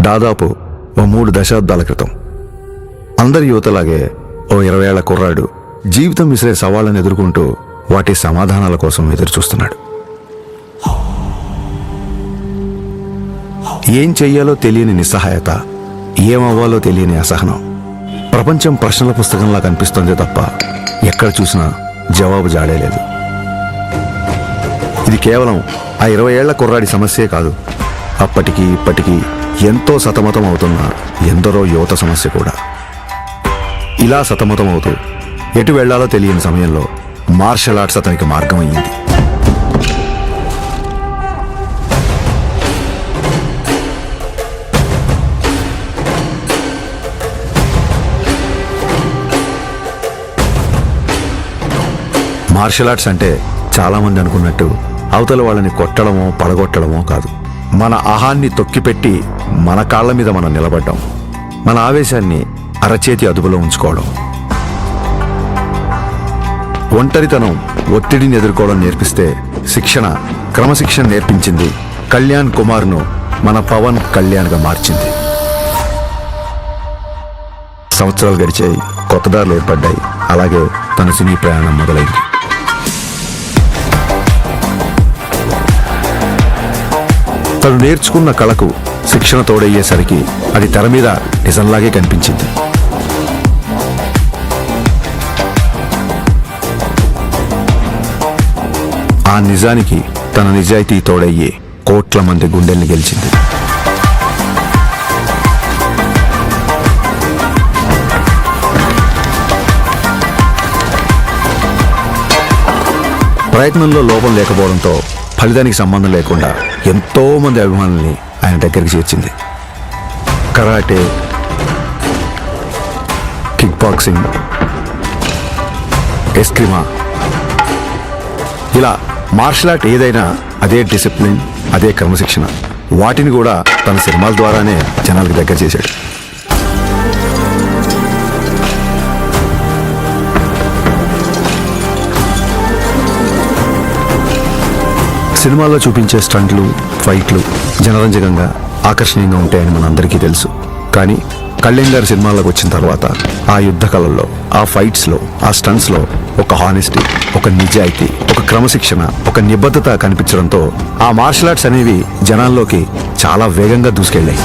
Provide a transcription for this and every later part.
దాదాపు ఓ 3 దశాబ్దాల క్రితం. అందరి యువతలాగే ఓ 20 ఏళ్ల కుర్రాడు జీవితం విసిరే సవాళ్ళను ఎదుర్కొంటూ వాటి సమాధానాల కోసం ఎదురుచూస్తున్నాడు. ఏం చెయ్యాలో తెలియని నిస్సహాయత, ఏమవ్వాలో తెలియని అసహనం. ప్రపంచం ప్రశ్నల పుస్తకంలా కనిపిస్తోంది తప్ప ఎక్కడ చూసినా జవాబు జాడేలేదు. ఇది కేవలం ఆ 20 ఏళ్ల కుర్రాడి సమస్యే కాదు, అప్పటికి ఇప్పటికీ ఎంతో సతమతం అవుతున్న ఎందరో యువత సమస్య కూడా. ఇలా సతమతం అవుతూ ఎటు వెళ్లాలో తెలియని సమయంలో మార్షల్ ఆర్ట్స్ అతనికి మార్గం అయ్యింది. మార్షల్ ఆర్ట్స్ అంటే చాలామంది అనుకున్నట్టు అవతల వాళ్ళని కొట్టడమో పడగొట్టడమో కాదు. మన అహాన్ని తొక్కిపెట్టి మన కాళ్ళ మీద మనం నిలబడ్డాం, మన ఆవేశాన్ని అరచేతి అదుపులో ఉంచుకోవడం. ఒంటరితనం, ఒత్తిడిని ఎదుర్కోవడం నేర్పిస్తే శిక్షణ, క్రమశిక్షణ నేర్పించింది కళ్యాణ్ కుమార్ను మన పవన్ కళ్యాణ్గా మార్చింది. సంవత్సరాలు గడిచాయి, కొత్త దారులు ఏర్పడ్డాయి. అలాగే తన సినీ ప్రయాణం మొదలైంది. తను నేర్చుకున్న కళకు శిక్షణ తోడయ్యేసరికి అది తెర మీద నిజంలాగే కనిపించింది. ఆ నిజానికి తన నిజాయితీ తోడయ్యే కోట్ల మంది గుండెల్ని గెలిచింది. ప్రయత్నంలో లోపం లేకపోవడంతో ఫలితానికి సంబంధం లేకుండా ఎంతో మంది అభిమానుల్ని ఆయన దగ్గరికి చేర్చింది. కరాటే, కిక్ బాక్సింగ్, ఎస్క్రిమా, ఇలా మార్షల్ ఆర్ట్ ఏదైనా అదే డిసిప్లిన్, అదే క్రమశిక్షణ. వాటిని కూడా తన సినిమాల ద్వారానే జనాలకు దగ్గర చేశాడు. సినిమాల్లో చూపించే స్టంట్లు, ఫైట్లు జనరంజకంగా, ఆకర్షణీయంగా ఉంటాయని మనందరికీ తెలుసు. కానీ కళ్యాణ్ గారి సినిమాల్లోకి వచ్చిన తర్వాత ఆ యుద్ధ కళల్లో, ఆ ఫైట్స్లో, ఆ స్టంట్స్లో ఒక హానెస్టీ, ఒక నిజాయితీ, ఒక క్రమశిక్షణ, ఒక నిబద్ధత కనిపించడంతో ఆ మార్షల్ ఆర్ట్స్ అనేవి జనాల్లోకి చాలా వేగంగా దూసుకెళ్ళాయి.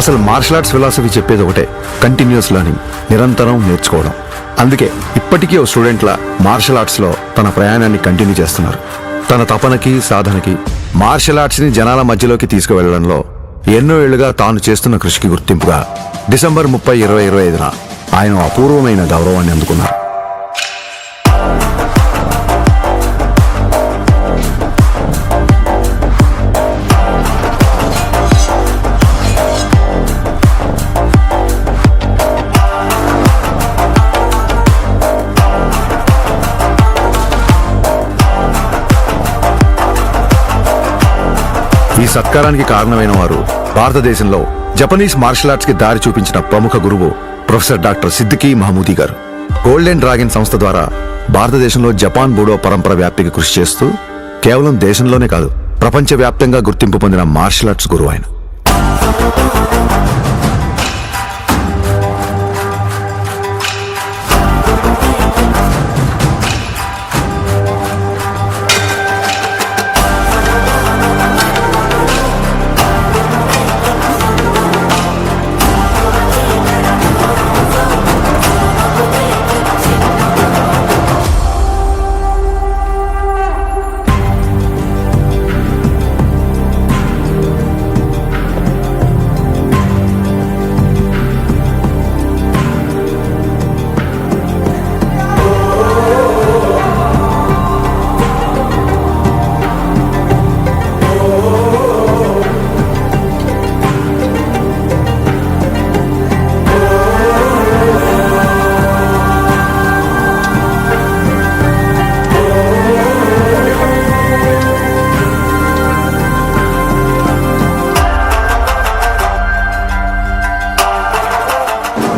అసలు మార్షల్ ఆర్ట్స్ ఫిలాసఫీ చెప్పేది ఒకటే, కంటిన్యూస్ లెర్నింగ్, నిరంతరం నేర్చుకోవడం. అందుకే ఇప్పటికీ ఓ స్టూడెంట్లా మార్షల్ ఆర్ట్స్లో తన ప్రయాణాన్ని కంటిన్యూ చేస్తున్నారు. తన తపనకి, సాధనకి, మార్షల్ ఆర్ట్స్ని జనాల మధ్యలోకి తీసుకువెళ్లడంలో ఎన్నో ఏళ్లుగా తాను చేస్తున్న కృషికి గుర్తింపుగా డిసెంబర్ 30, 2025న ఆయన అపూర్వమైన గౌరవాన్ని అందుకున్నారు. ఈ సత్కారానికి కారణమైన వారు భారతదేశంలో జపనీస్ మార్షల్ ఆర్ట్స్ కి దారి చూపించిన ప్రముఖ గురువు ప్రొఫెసర్ డాక్టర్ సిద్దికీ మహమూదీ గారు. గోల్డెన్ డ్రాగన్ సంస్థ ద్వారా భారతదేశంలో జపాన్ బూడో పరంపర వ్యాప్తికి కృషి చేస్తూ కేవలం దేశంలోనే కాదు, ప్రపంచవ్యాప్తంగా గుర్తింపు పొందిన మార్షల్ ఆర్ట్స్ గురువు ఆయన.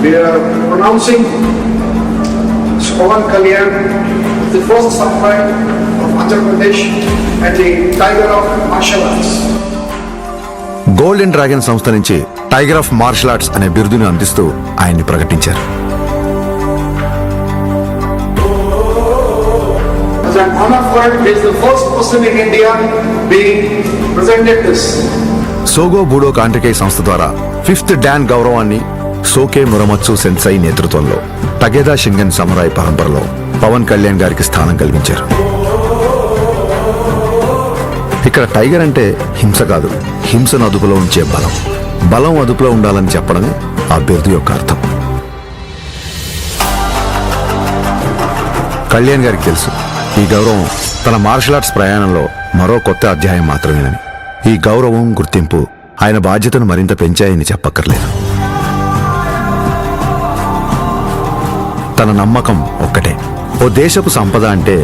We are pronouncing Pawan Kalyan the first samurai of Andhra Pradesh and the Tiger of Martial Arts. Golden dragon సంస్థ నుంచి టైగర్ ఆఫ్ మార్షల్ ఆర్ట్స్ అనే బిరుదును అందిస్తూ ఆయన్ని ప్రకటించారు. As an honor for it, he is the first person in India being presented this. సోగో బూడో కాంటకే సంస్థ ద్వారా 5th don గౌరవాన్ని సోకే మురమత్సు సెన్సై నేతృత్వంలో టగేదా షింగన్ సమురాయ్ పరంపరలో పవన్ కళ్యాణ్ గారికి స్థానం కల్పించారు. ఇక్కడ టైగర్ అంటే హింస కాదు, హింసను అదుపులో ఉంచే బలం. బలం అదుపులో ఉండాలని చెప్పడమే ఆ బిరుదు యొక్క అర్థం. కళ్యాణ్ గారికి తెలుసు ఈ గౌరవం తన మార్షల్ ఆర్ట్స్ ప్రయాణంలో మరో కొత్త అధ్యాయం మాత్రమేనని. ఈ గౌరవం, గుర్తింపు ఆయన బాధ్యతను మరింత పెంచాయని చెప్పక్కర్లేదు. తన నమ్మకం ఒక్కటే, ఓ దేశపు సంపద అంటే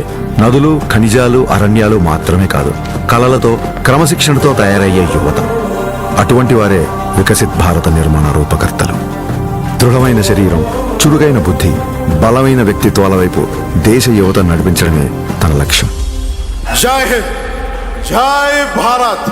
నదులు, ఖనిజాలు, అరణ్యాలు మాత్రమే కాదు, కళలతో, క్రమశిక్షణతో తయారయ్యే యువత. అటువంటి వారే వికసిత్ భారత నిర్మాణ రూపకర్తలు. దృఢమైన శరీరం, చురుగైన బుద్ధి, బలమైన వ్యక్తిత్వాల వైపు దేశ యువత నడిపించడమే తన లక్ష్యం. జై హింద్, జై భారత్.